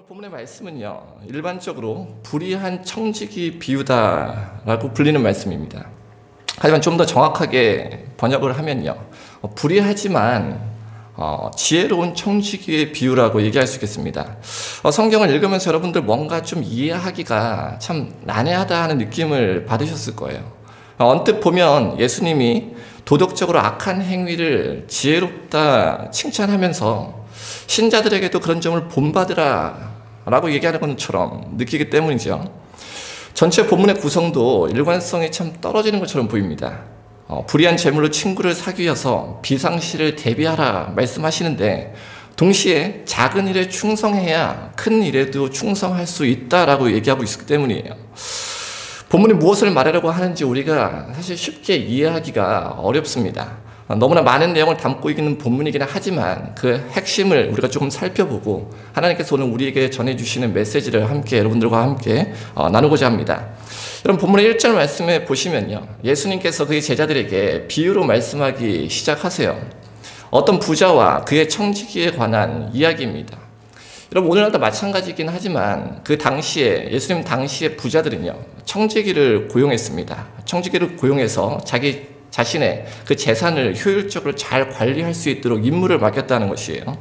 본문의 말씀은요, 일반적으로 불의한 청지기 비유다라고 불리는 말씀입니다. 하지만 좀 더 정확하게 번역을 하면요, 불의하지만 지혜로운 청지기의 비유라고 얘기할 수 있겠습니다. 성경을 읽으면서 여러분들 뭔가 좀 이해하기가 참 난해하다 하는 느낌을 받으셨을 거예요. 언뜻 보면 예수님이 도덕적으로 악한 행위를 지혜롭다 칭찬하면서 신자들에게도 그런 점을 본받으라 라고 얘기하는 것처럼 느끼기 때문이죠. 전체 본문의 구성도 일관성이 참 떨어지는 것처럼 보입니다. 불의한 재물로 친구를 사기 위해서 비상시를 대비하라 말씀하시는데, 동시에 작은 일에 충성해야 큰 일에도 충성할 수 있다라고 얘기하고 있기 때문이에요. 본문이 무엇을 말하려고 하는지 우리가 사실 쉽게 이해하기가 어렵습니다. 너무나 많은 내용을 담고 있는 본문이긴 하지만 그 핵심을 우리가 조금 살펴보고 하나님께서 오늘 우리에게 전해주시는 메시지를 함께 여러분들과 함께 나누고자 합니다. 여러분, 본문의 1절 말씀에 보시면요, 예수님께서 그의 제자들에게 비유로 말씀하기 시작하세요. 어떤 부자와 그의 청지기에 관한 이야기입니다. 여러분, 오늘날도 마찬가지이긴 하지만 그 당시에, 예수님 당시의 부자들은요, 청지기를 고용했습니다. 청지기를 고용해서 자신의 그 재산을 효율적으로 잘 관리할 수 있도록 임무를 맡겼다는 것이에요.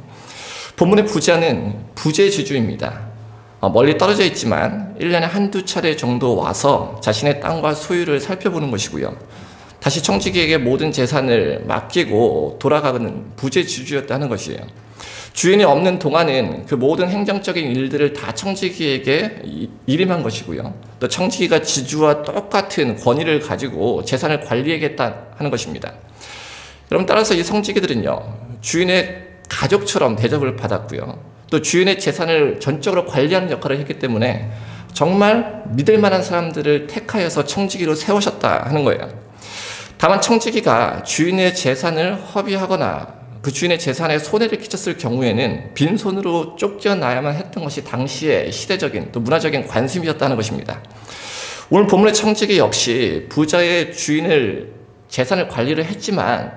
본문의 부자는 부재지주입니다. 멀리 떨어져 있지만 1년에 한두 차례 정도 와서 자신의 땅과 소유를 살펴보는 것이고요, 다시 청지기에게 모든 재산을 맡기고 돌아가는 부재지주였다는 것이에요. 주인이 없는 동안은 그 모든 행정적인 일들을 다 청지기에게 일임한 것이고요, 또 청지기가 지주와 똑같은 권위를 가지고 재산을 관리하겠다 하는 것입니다. 여러분, 따라서 이 청지기들은요, 주인의 가족처럼 대접을 받았고요, 또 주인의 재산을 전적으로 관리하는 역할을 했기 때문에 정말 믿을 만한 사람들을 택하여서 청지기로 세우셨다 하는 거예요. 다만 청지기가 주인의 재산을 허비하거나 그 주인의 재산에 손해를 끼쳤을 경우에는 빈손으로 쫓겨나야만 했던 것이 당시의 시대적인 또 문화적인 관습이었다는 것입니다. 오늘 본문의 청지기 역시 부자의 재산을 관리를 했지만,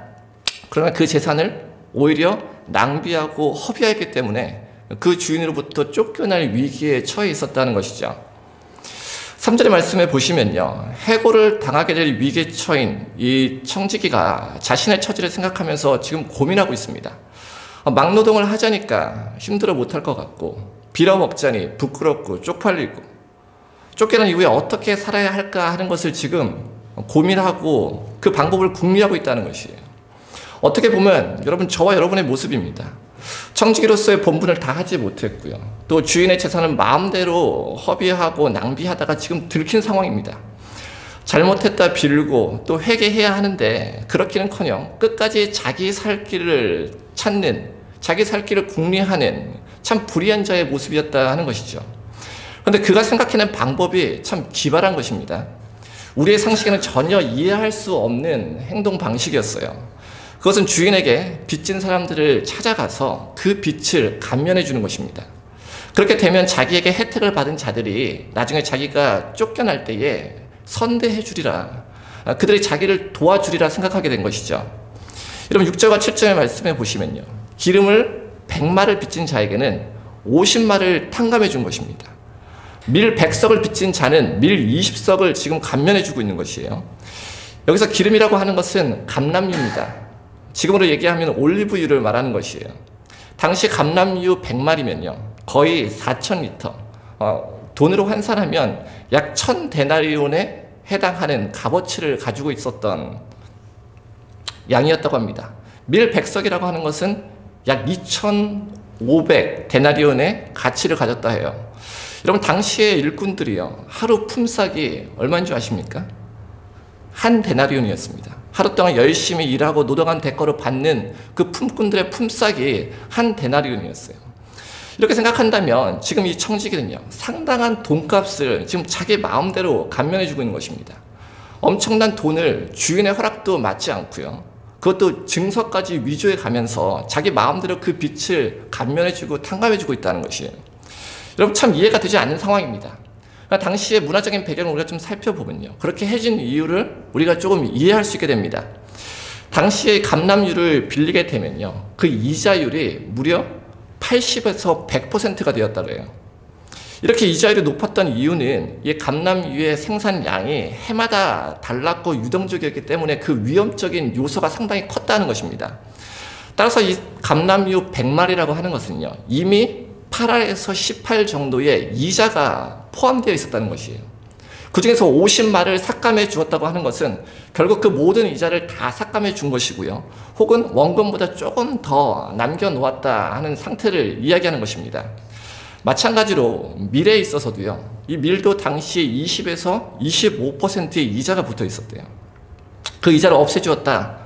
그러나 그 재산을 오히려 낭비하고 허비했기 때문에 그 주인으로부터 쫓겨날 위기에 처해 있었다는 것이죠. 3절의 말씀에 보시면요, 해고를 당하게 될 위기에 처인 이 청지기가 자신의 처지를 생각하면서 지금 고민하고 있습니다. 막노동을 하자니까 힘들어 못할 것 같고, 빌어먹자니 부끄럽고 쪽팔리고, 쫓겨난 이후에 어떻게 살아야 할까 하는 것을 지금 고민하고 그 방법을 궁리하고 있다는 것이에요. 어떻게 보면 여러분, 저와 여러분의 모습입니다. 청지기로서의 본분을 다 하지 못했고요, 또 주인의 재산을 마음대로 허비하고 낭비하다가 지금 들킨 상황입니다. 잘못했다 빌고 또 회개해야 하는데 그렇기는커녕 끝까지 자기 살 길을 찾는, 자기 살 길을 궁리하는 참 불의한 자의 모습이었다 하는 것이죠. 그런데 그가 생각해낸 방법이 참 기발한 것입니다. 우리의 상식에는 전혀 이해할 수 없는 행동 방식이었어요. 그것은 주인에게 빚진 사람들을 찾아가서 그 빚을 감면해 주는 것입니다. 그렇게 되면 자기에게 혜택을 받은 자들이 나중에 자기가 쫓겨날 때에 선대해 주리라, 그들이 자기를 도와주리라 생각하게 된 것이죠. 여러분, 6절과 7절의 말씀에 보시면요, 기름을 100마를 빚진 자에게는 50마를 탕감해 준 것입니다. 밀 100석을 빚진 자는 밀 20석을 지금 감면해 주고 있는 것이에요. 여기서 기름이라고 하는 것은 감람유입니다. 지금으로 얘기하면 올리브유를 말하는 것이에요. 당시 감람유 100마리면요 거의 4,000리터, 돈으로 환산하면 약 1,000데나리온에 해당하는 값어치를 가지고 있었던 양이었다고 합니다. 밀 100석이라고 하는 것은 약 2,500데나리온의 가치를 가졌다 해요. 여러분, 당시의 일꾼들이요, 하루 품삯이 얼마인 줄 아십니까? 한 데나리온이었습니다. 하루 동안 열심히 일하고 노동한 대가로 받는 그 품꾼들의 품삯이 한 데나리온이었어요. 이렇게 생각한다면 지금 이 청지기는요, 상당한 돈값을 지금 자기 마음대로 감면해주고 있는 것입니다. 엄청난 돈을 주인의 허락도 맞지 않고요, 그것도 증서까지 위조해 가면서 자기 마음대로 그 빚을 감면해주고 탕감해주고 있다는 것이에요. 여러분, 참 이해가 되지 않는 상황입니다. 당시의 문화적인 배경을 우리가 좀 살펴보면요, 그렇게 해준 이유를 우리가 조금 이해할 수 있게 됩니다. 당시의 감람유를 빌리게 되면요, 그 이자율이 무려 80에서 100%가 되었다고 해요. 이렇게 이자율이 높았던 이유는 이 감남유의 생산량이 해마다 달랐고 유동적이었기 때문에 그 위험적인 요소가 상당히 컸다는 것입니다. 따라서 이 감남유 100마리라고 하는 것은요, 이미 8알에서 18 정도의 이자가 포함되어 있었다는 것이에요. 그 중에서 50마리를 삭감해 주었다고 하는 것은 결국 그 모든 이자를 다 삭감해 준 것이고요. 혹은 원금보다 조금 더 남겨놓았다 하는 상태를 이야기하는 것입니다. 마찬가지로 밀에 있어서도요, 이 밀도 당시 20에서 25%의 이자가 붙어 있었대요. 그 이자를 없애주었다.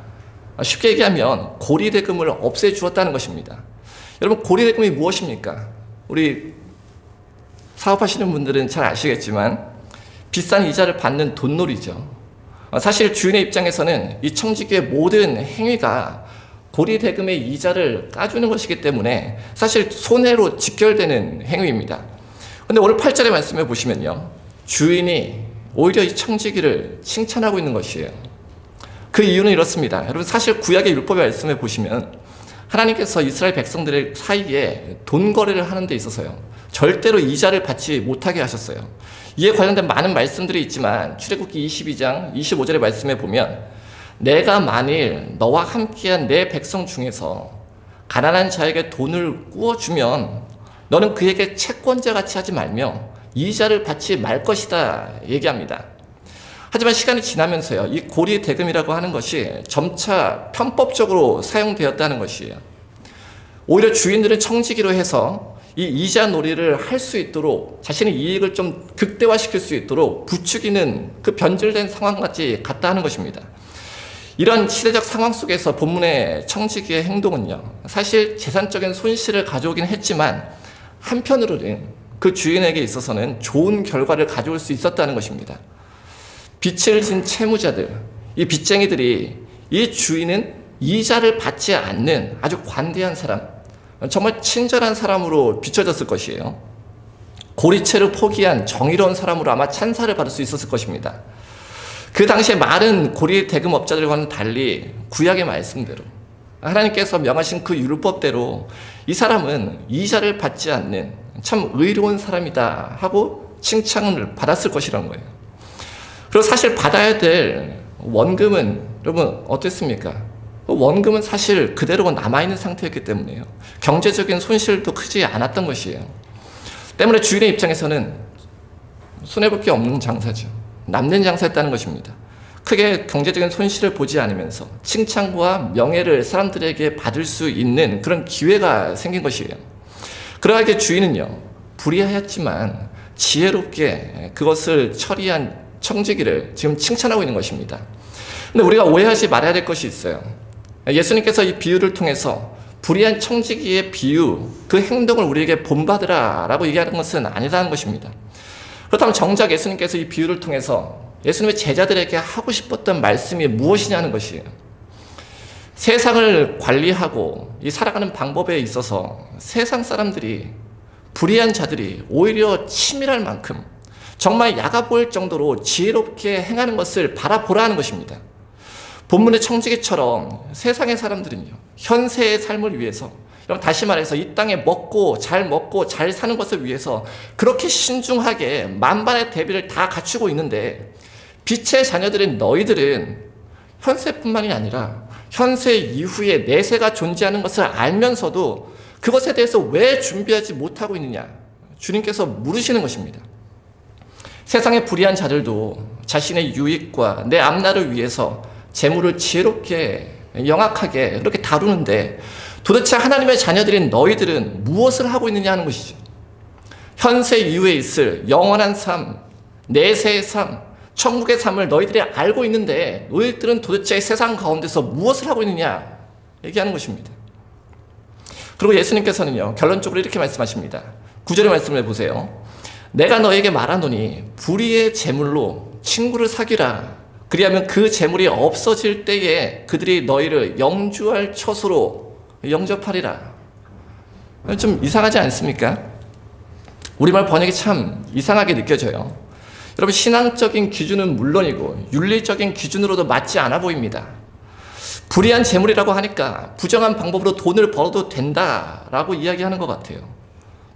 쉽게 얘기하면 고리대금을 없애주었다는 것입니다. 여러분, 고리대금이 무엇입니까? 우리 사업하시는 분들은 잘 아시겠지만 비싼 이자를 받는 돈놀이죠. 사실 주인의 입장에서는 이 청지기의 모든 행위가 고리대금의 이자를 까주는 것이기 때문에 사실 손해로 직결되는 행위입니다. 근데 오늘 8절의 말씀에 보시면요, 주인이 오히려 이 청지기를 칭찬하고 있는 것이에요. 그 이유는 이렇습니다. 여러분, 사실 구약의 율법의 말씀에 보시면 하나님께서 이스라엘 백성들 사이에 돈 거래를 하는 데 있어서요, 절대로 이자를 받지 못하게 하셨어요. 이에 관련된 많은 말씀들이 있지만 출애굽기 22장 25절의 말씀에 보면, 내가 만일 너와 함께한 내 백성 중에서 가난한 자에게 돈을 꾸어주면 너는 그에게 채권자 같이 하지 말며 이자를 받지 말 것이다 얘기합니다. 하지만 시간이 지나면서요, 이 고리대금이라고 하는 것이 점차 편법적으로 사용되었다는 것이에요. 오히려 주인들은 청지기로 해서 이 이자 놀이를 할 수 있도록, 자신의 이익을 좀 극대화시킬 수 있도록 부추기는 그 변질된 상황까지 갔다 하는 것입니다. 이런 시대적 상황 속에서 본문의 청지기의 행동은요, 사실 재산적인 손실을 가져오긴 했지만 한편으로는 그 주인에게 있어서는 좋은 결과를 가져올 수 있었다는 것입니다. 빚을 진 채무자들, 이 빚쟁이들이 이 주인은 이자를 받지 않는 아주 관대한 사람, 정말 친절한 사람으로 비춰졌을 것이에요. 고리채를 포기한 정의로운 사람으로 아마 찬사를 받을 수 있었을 것입니다. 그 당시에 많은 고리대금업자들과는 달리 구약의 말씀대로, 하나님께서 명하신 그 율법대로 이 사람은 이자를 받지 않는 참 의로운 사람이다 하고 칭찬을 받았을 것이라는 거예요. 그리고 사실 받아야 될 원금은 여러분 어땠습니까? 원금은 사실 그대로 남아있는 상태였기 때문에요, 경제적인 손실도 크지 않았던 것이에요. 때문에 주인의 입장에서는 손해볼 게 없는 장사죠. 남는 장사였다는 것입니다. 크게 경제적인 손실을 보지 않으면서 칭찬과 명예를 사람들에게 받을 수 있는 그런 기회가 생긴 것이에요. 그러하게 주인은요, 불의하였지만 지혜롭게 그것을 처리한 청지기를 지금 칭찬하고 있는 것입니다. 근데 우리가 오해하지 말아야 될 것이 있어요. 예수님께서 이 비유를 통해서 불의한 청지기의 비유, 그 행동을 우리에게 본받으라 라고 얘기하는 것은 아니라는 것입니다. 그렇다면 정작 예수님께서 이 비유를 통해서 예수님의 제자들에게 하고 싶었던 말씀이 무엇이냐는 것이에요. 세상을 관리하고 이 살아가는 방법에 있어서 세상 사람들이, 불의한 자들이 오히려 치밀할 만큼 정말 야가 보일 정도로 지혜롭게 행하는 것을 바라보라는 것입니다. 본문의 청지기처럼 세상의 사람들은요, 현세의 삶을 위해서, 다시 말해서 이 땅에 먹고 잘 사는 것을 위해서 그렇게 신중하게 만반의 대비를 다 갖추고 있는데, 빛의 자녀들인 너희들은 현세뿐만이 아니라 현세 이후에 내세가 존재하는 것을 알면서도 그것에 대해서 왜 준비하지 못하고 있느냐, 주님께서 물으시는 것입니다. 세상의 불의한 자들도 자신의 유익과 내 앞날을 위해서 재물을 지혜롭게 영악하게 그렇게 다루는데, 도대체 하나님의 자녀들인 너희들은 무엇을 하고 있느냐 하는 것이죠. 현세 이후에 있을 영원한 삶, 내세의 삶, 천국의 삶을 너희들이 알고 있는데 너희들은 도대체 세상 가운데서 무엇을 하고 있느냐 얘기하는 것입니다. 그리고 예수님께서는요, 결론적으로 이렇게 말씀하십니다. 9절의 말씀을 해보세요. 내가 너에게 말하노니 불의의 재물로 친구를 사귀라. 그리하면 그 재물이 없어질 때에 그들이 너희를 영주할 처소로 영접하리라. 좀 이상하지 않습니까? 우리말 번역이 참 이상하게 느껴져요. 여러분, 신앙적인 기준은 물론이고 윤리적인 기준으로도 맞지 않아 보입니다. 불의한 재물이라고 하니까 부정한 방법으로 돈을 벌어도 된다라고 이야기하는 것 같아요.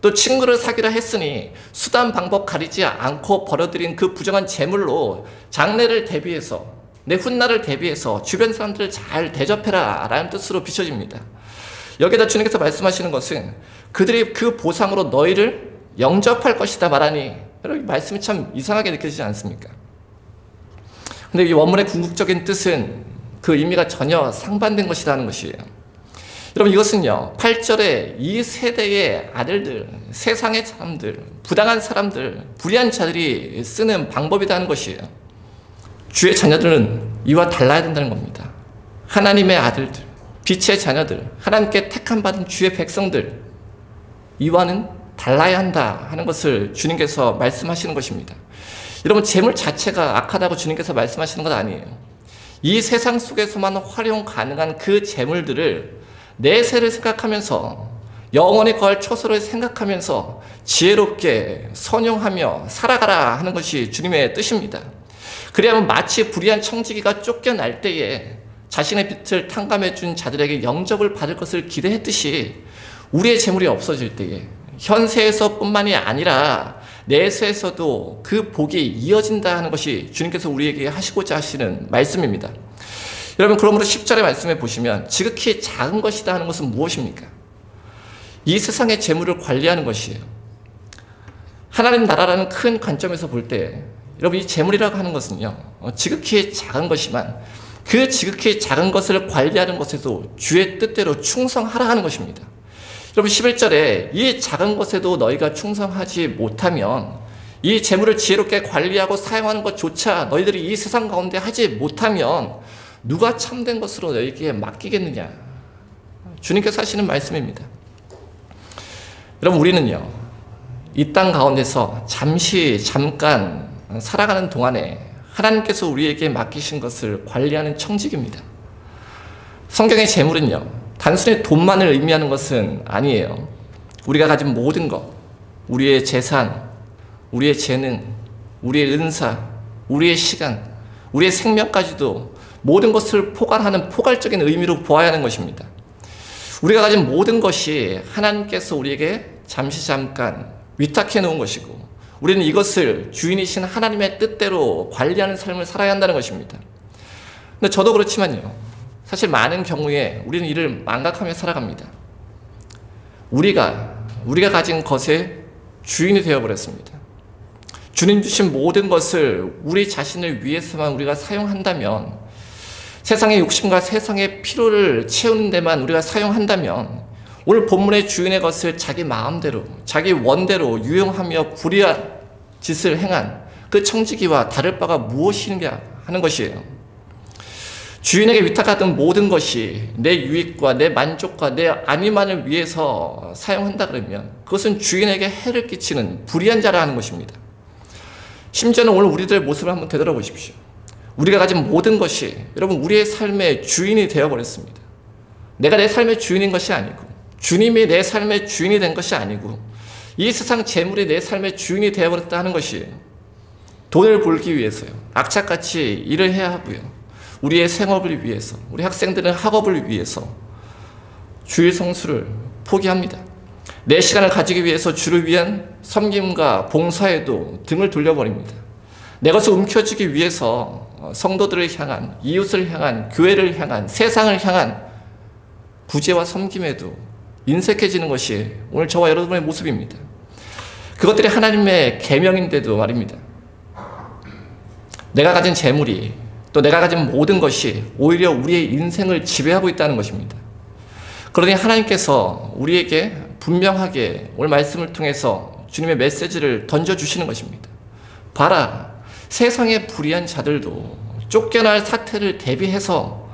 또 친구를 사귀라 했으니 수단 방법 가리지 않고 벌어들인 그 부정한 재물로 장래를 대비해서 내 훗날을 대비해서 주변 사람들을 잘 대접해라 라는 뜻으로 비춰집니다. 여기다 주님께서 말씀하시는 것은 그들이 그 보상으로 너희를 영접할 것이다 말하니, 여러분 말씀이 참 이상하게 느껴지지 않습니까? 근데 이 원문의 궁극적인 뜻은 그 의미가 전혀 상반된 것이라는 것이에요. 여러분 이것은요 8절에 이 세대의 아들들, 세상의 사람들, 부당한 사람들, 불의한 자들이 쓰는 방법이라는 것이에요. 주의 자녀들은 이와 달라야 된다는 겁니다. 하나님의 아들들, 빛의 자녀들, 하나님께 택함받은 주의 백성들, 이와는 달라야 한다 하는 것을 주님께서 말씀하시는 것입니다. 여러분 재물 자체가 악하다고 주님께서 말씀하시는 건 아니에요. 이 세상 속에서만 활용 가능한 그 재물들을 내세를 생각하면서 영원히 거할 처소를 생각하면서 지혜롭게 선용하며 살아가라 하는 것이 주님의 뜻입니다. 그래야만 마치 불의한 청지기가 쫓겨날 때에 자신의 빛을 탕감해 준 자들에게 영접을 받을 것을 기대했듯이 우리의 재물이 없어질 때에 현세에서 뿐만이 아니라 내세에서도 그 복이 이어진다 하는 것이 주님께서 우리에게 하시고자 하시는 말씀입니다. 여러분 그러므로 10절의 말씀에 보시면 지극히 작은 것이다 하는 것은 무엇입니까? 이 세상의 재물을 관리하는 것이에요. 하나님 나라라는 큰 관점에서 볼 때 여러분 이 재물이라고 하는 것은요 지극히 작은 것이지만 그 지극히 작은 것을 관리하는 것에도 주의 뜻대로 충성하라 하는 것입니다. 여러분 11절에 이 작은 것에도 너희가 충성하지 못하면 이 재물을 지혜롭게 관리하고 사용하는 것조차 너희들이 이 세상 가운데 하지 못하면 누가 참된 것으로 너희에게 맡기겠느냐. 주님께서 하시는 말씀입니다. 여러분 우리는요 이 땅 가운데서 잠깐 살아가는 동안에 하나님께서 우리에게 맡기신 것을 관리하는 청직입니다. 성경의 재물은요 단순히 돈만을 의미하는 것은 아니에요. 우리가 가진 모든 것, 우리의 재산, 우리의 재능, 우리의 은사, 우리의 시간, 우리의 생명까지도 모든 것을 포괄하는 포괄적인 의미로 보아야 하는 것입니다. 우리가 가진 모든 것이 하나님께서 우리에게 잠깐 위탁해 놓은 것이고 우리는 이것을 주인이신 하나님의 뜻대로 관리하는 삶을 살아야 한다는 것입니다. 근데 저도 그렇지만요 사실 많은 경우에 우리는 이를 망각하며 살아갑니다. 우리가 가진 것의 주인이 되어버렸습니다. 주님 주신 모든 것을 우리 자신을 위해서만 우리가 사용한다면, 세상의 욕심과 세상의 필요를 채우는 데만 우리가 사용한다면 오늘 본문의 주인의 것을 자기 마음대로 자기 원대로 유용하며 불의한 짓을 행한 그 청지기와 다를 바가 무엇이냐 하는 것이에요. 주인에게 위탁하던 모든 것이 내 유익과 내 만족과 내 안위만을 위해서 사용한다 그러면 그것은 주인에게 해를 끼치는 불의한 자라 하는 것입니다. 심지어는 오늘 우리들의 모습을 한번 되돌아보십시오. 우리가 가진 모든 것이 여러분 우리의 삶의 주인이 되어버렸습니다. 내가 내 삶의 주인인 것이 아니고 주님이 내 삶의 주인이 된 것이 아니고 이 세상 재물이 내 삶의 주인이 되어버렸다 하는 것이에요. 돈을 벌기 위해서요 악착같이 일을 해야 하고요 우리의 생업을 위해서, 우리 학생들은 학업을 위해서 주일 성수를 포기합니다. 내 시간을 가지기 위해서 주를 위한 섬김과 봉사에도 등을 돌려버립니다. 내 것을 움켜쥐기 위해서 성도들을 향한, 이웃을 향한, 교회를 향한, 세상을 향한 구제와 섬김에도 인색해지는 것이 오늘 저와 여러분의 모습입니다. 그것들이 하나님의 계명인데도 말입니다. 내가 가진 재물이 또 내가 가진 모든 것이 오히려 우리의 인생을 지배하고 있다는 것입니다. 그러니 하나님께서 우리에게 분명하게 오늘 말씀을 통해서 주님의 메시지를 던져주시는 것입니다. 봐라, 세상의 불의한 자들도 쫓겨날 사태를 대비해서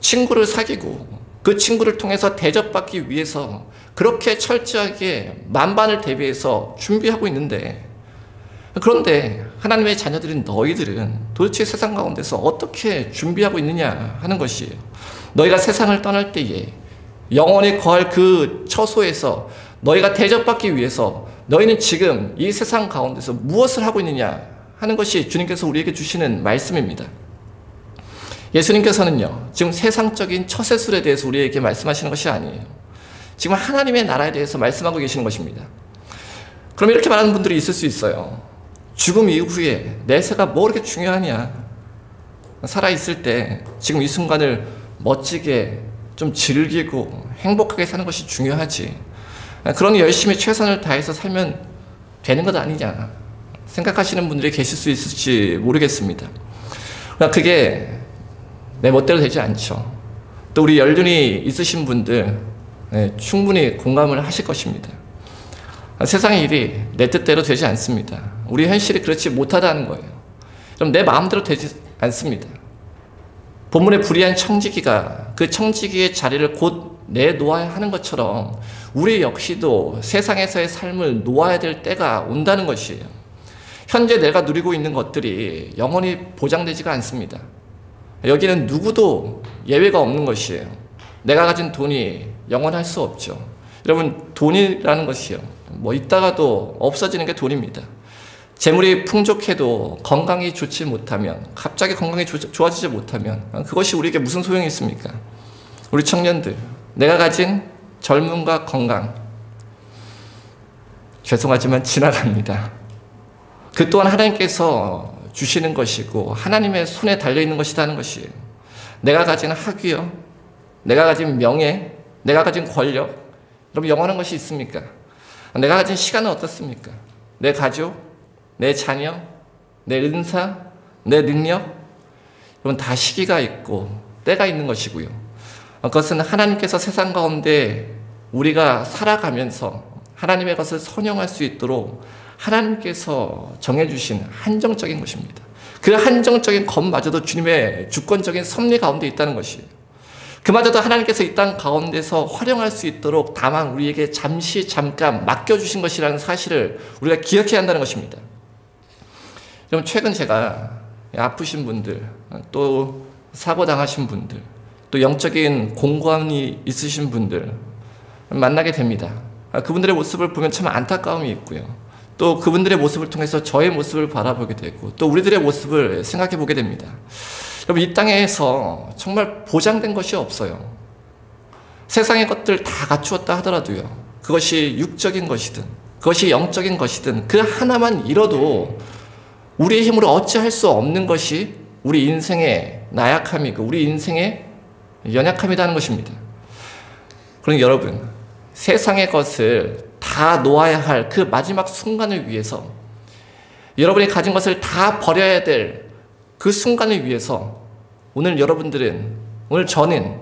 친구를 사귀고 그 친구를 통해서 대접받기 위해서 그렇게 철저하게 만반을 대비해서 준비하고 있는데, 그런데 하나님의 자녀들인 너희들은 도대체 세상 가운데서 어떻게 준비하고 있느냐 하는 것이에요. 너희가 세상을 떠날 때에 영원히 거할 그 처소에서 너희가 대접받기 위해서 너희는 지금 이 세상 가운데서 무엇을 하고 있느냐 하는 것이 주님께서 우리에게 주시는 말씀입니다. 예수님께서는요 지금 세상적인 처세술에 대해서 우리에게 말씀하시는 것이 아니에요. 지금 하나님의 나라에 대해서 말씀하고 계시는 것입니다. 그럼 이렇게 말하는 분들이 있을 수 있어요. 죽음 이후에 내세가 뭐 그렇게 중요하냐. 살아있을 때 지금 이 순간을 멋지게 좀 즐기고 행복하게 사는 것이 중요하지. 그러니 열심히 최선을 다해서 살면 되는 것 아니냐 생각하시는 분들이 계실 수 있을지 모르겠습니다. 그러나 그게 내 멋대로 되지 않죠. 또 우리 연륜이 있으신 분들 충분히 공감을 하실 것입니다. 세상의 일이 내 뜻대로 되지 않습니다. 우리 현실이 그렇지 못하다는 거예요. 그럼 내 마음대로 되지 않습니다. 본문의 불의한 청지기가 그 청지기의 자리를 곧 내놓아야 하는 것처럼 우리 역시도 세상에서의 삶을 놓아야 될 때가 온다는 것이에요. 현재 내가 누리고 있는 것들이 영원히 보장되지가 않습니다. 여기는 누구도 예외가 없는 것이에요. 내가 가진 돈이 영원할 수 없죠. 여러분, 돈이라는 것이요, 뭐 있다가도 없어지는 게 돈입니다. 재물이 풍족해도 건강이 좋지 못하면, 갑자기 건강이 좋아지지 못하면 그것이 우리에게 무슨 소용이 있습니까? 우리 청년들, 내가 가진 젊음과 건강, 죄송하지만 지나갑니다. 그 또한 하나님께서 주시는 것이고 하나님의 손에 달려있는 것이라는 것이에요. 내가 가진 학위요, 내가 가진 명예, 내가 가진 권력, 여러분 영원한 것이 있습니까? 내가 가진 시간은 어떻습니까? 내 가족, 내 자녀, 내 은사, 내 능력, 여러분 다 시기가 있고 때가 있는 것이고요. 그것은 하나님께서 세상 가운데 우리가 살아가면서 하나님의 것을 선용할 수 있도록 하나님께서 정해주신 한정적인 것입니다. 그 한정적인 것마저도 주님의 주권적인 섭리 가운데 있다는 것이에요. 그마저도 하나님께서 이 땅 가운데서 활용할 수 있도록 다만 우리에게 잠깐 맡겨주신 것이라는 사실을 우리가 기억해야 한다는 것입니다. 여러분, 최근 제가 아프신 분들, 또 사고당하신 분들, 또 영적인 공고함이 있으신 분들 만나게 됩니다. 그분들의 모습을 보면 참 안타까움이 있고요. 또 그분들의 모습을 통해서 저의 모습을 바라보게 되고 또 우리들의 모습을 생각해 보게 됩니다. 여러분, 이 땅에서 정말 보장된 것이 없어요. 세상의 것들 다 갖추었다 하더라도요, 그것이 육적인 것이든 그것이 영적인 것이든 그 하나만 잃어도 우리의 힘으로 어찌할 수 없는 것이 우리 인생의 나약함이고 우리 인생의 연약함이라는 것입니다. 그러니 여러분, 세상의 것을 다 놓아야 할 그 마지막 순간을 위해서, 여러분이 가진 것을 다 버려야 될 그 순간을 위해서 오늘 여러분들은, 오늘 저는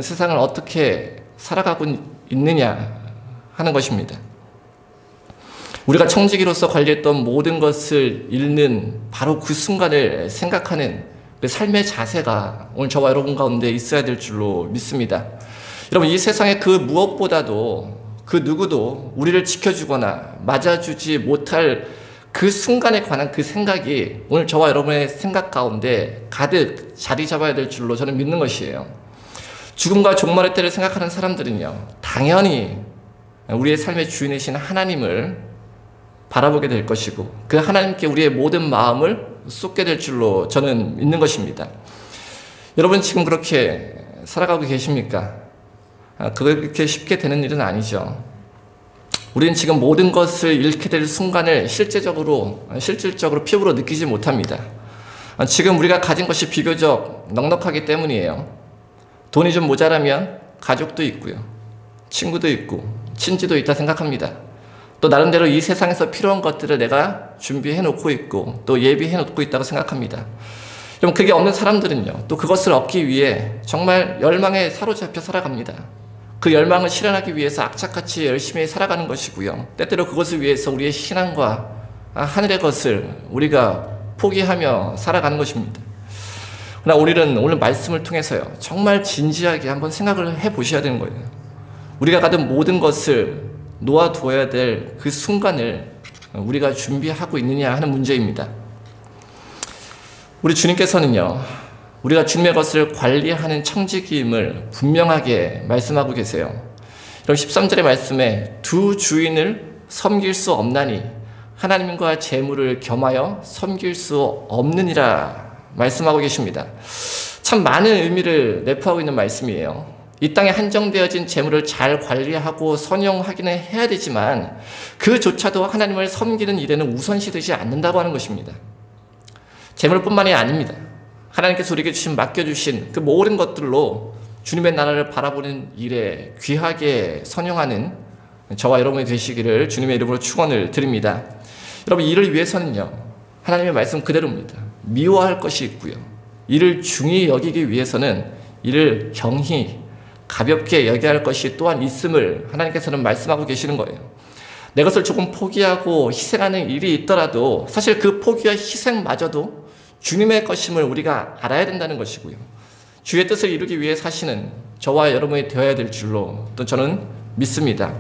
세상을 어떻게 살아가고 있느냐 하는 것입니다. 우리가 청지기로서 관리했던 모든 것을 잃는 바로 그 순간을 생각하는 그 삶의 자세가 오늘 저와 여러분 가운데 있어야 될 줄로 믿습니다. 여러분, 이 세상에 그 무엇보다도 그 누구도 우리를 지켜주거나 맞아주지 못할 그 순간에 관한 그 생각이 오늘 저와 여러분의 생각 가운데 가득 자리 잡아야 될 줄로 저는 믿는 것이에요. 죽음과 종말의 때를 생각하는 사람들은요, 당연히 우리의 삶의 주인이신 하나님을 바라보게 될 것이고 그 하나님께 우리의 모든 마음을 쏟게 될 줄로 저는 믿는 것입니다. 여러분, 지금 그렇게 살아가고 계십니까? 그렇게 쉽게 되는 일은 아니죠. 우리는 지금 모든 것을 잃게 될 순간을 실질적으로 피부로 느끼지 못합니다. 지금 우리가 가진 것이 비교적 넉넉하기 때문이에요. 돈이 좀 모자라면 가족도 있고요, 친구도 있고 친지도 있다 생각합니다. 또 나름대로 이 세상에서 필요한 것들을 내가 준비해 놓고 있고 또 예비해 놓고 있다고 생각합니다. 그럼 그게 없는 사람들은요, 또 그것을 얻기 위해 정말 열망에 사로잡혀 살아갑니다. 그 열망을 실현하기 위해서 악착같이 열심히 살아가는 것이고요, 때때로 그것을 위해서 우리의 신앙과 하늘의 것을 우리가 포기하며 살아가는 것입니다. 그러나 우리는 오늘 말씀을 통해서요, 정말 진지하게 한번 생각을 해보셔야 되는 거예요. 우리가 가진 모든 것을 놓아두어야 될 그 순간을 우리가 준비하고 있느냐 하는 문제입니다. 우리 주님께서는요, 우리가 주님의 것을 관리하는 청지기임을 분명하게 말씀하고 계세요. 그럼 13절의 말씀에 두 주인을 섬길 수 없나니 하나님과 재물을 겸하여 섬길 수 없느니라 말씀하고 계십니다. 참 많은 의미를 내포하고 있는 말씀이에요. 이 땅에 한정되어진 재물을 잘 관리하고 선용하기는 해야 되지만 그조차도 하나님을 섬기는 일에는 우선시 되지 않는다고 하는 것입니다. 재물뿐만이 아닙니다. 하나님께서 우리에게 맡겨주신 그 모든 것들로 주님의 나라를 바라보는 일에 귀하게 선용하는 저와 여러분이 되시기를 주님의 이름으로 축원을 드립니다. 여러분, 이를 위해서는요, 하나님의 말씀 그대로입니다. 미워할 것이 있고요, 이를 중히 여기기 위해서는 이를 경히 가볍게 여겨야 할 것이 또한 있음을 하나님께서는 말씀하고 계시는 거예요. 내 것을 조금 포기하고 희생하는 일이 있더라도 사실 그 포기와 희생마저도 주님의 것임을 우리가 알아야 된다는 것이고요, 주의 뜻을 이루기 위해 사시는 저와 여러분이 되어야 될 줄로 또 저는 믿습니다.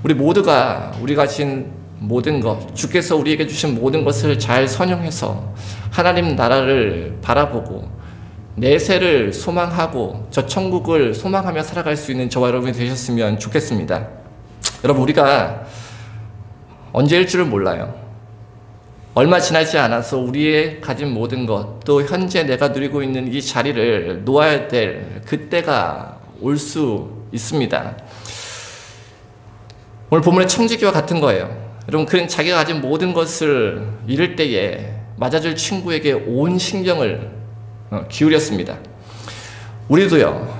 우리 모두가 우리가 가진 모든 것, 주께서 우리에게 주신 모든 것을 잘 선용해서 하나님 나라를 바라보고 내세를 소망하고 저 천국을 소망하며 살아갈 수 있는 저와 여러분이 되셨으면 좋겠습니다. 여러분, 우리가 언제일 줄을 몰라요. 얼마 지나지 않아서 우리의 가진 모든 것, 또 현재 내가 누리고 있는 이 자리를 놓아야 될 그때가 올 수 있습니다. 오늘 본문의 청지기와 같은 거예요. 여러분, 그는 자기가 가진 모든 것을 잃을 때에 맞아줄 친구에게 온 신경을 기울였습니다. 우리도요,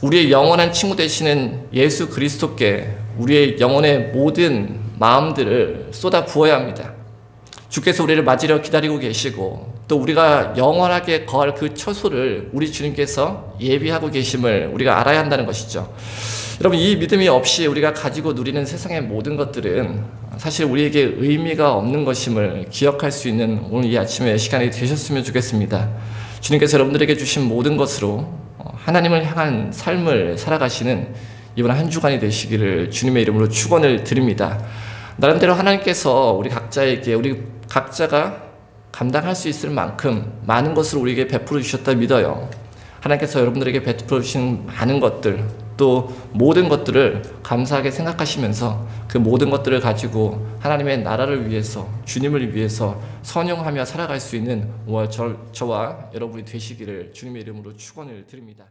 우리의 영원한 친구 되시는 예수 그리스도께 우리의 영혼의 모든 마음들을 쏟아 부어야 합니다. 주께서 우리를 맞으려 기다리고 계시고 또 우리가 영원하게 거할 그 처소를 우리 주님께서 예비하고 계심을 우리가 알아야 한다는 것이죠. 여러분, 이 믿음이 없이 우리가 가지고 누리는 세상의 모든 것들은 사실 우리에게 의미가 없는 것임을 기억할 수 있는 오늘 이 아침의 시간이 되셨으면 좋겠습니다. 주님께서 여러분들에게 주신 모든 것으로 하나님을 향한 삶을 살아가시는 이번 한 주간이 되시기를 주님의 이름으로 축원을 드립니다. 나름대로 하나님께서 우리 각자가 감당할 수 있을 만큼 많은 것을 우리에게 베풀어 주셨다 믿어요. 하나님께서 여러분들에게 베풀어 주신 많은 것들, 또 모든 것들을 감사하게 생각하시면서 그 모든 것들을 가지고 하나님의 나라를 위해서, 주님을 위해서 선용하며 살아갈 수 있는 저와 여러분이 되시기를 주님의 이름으로 축원을 드립니다.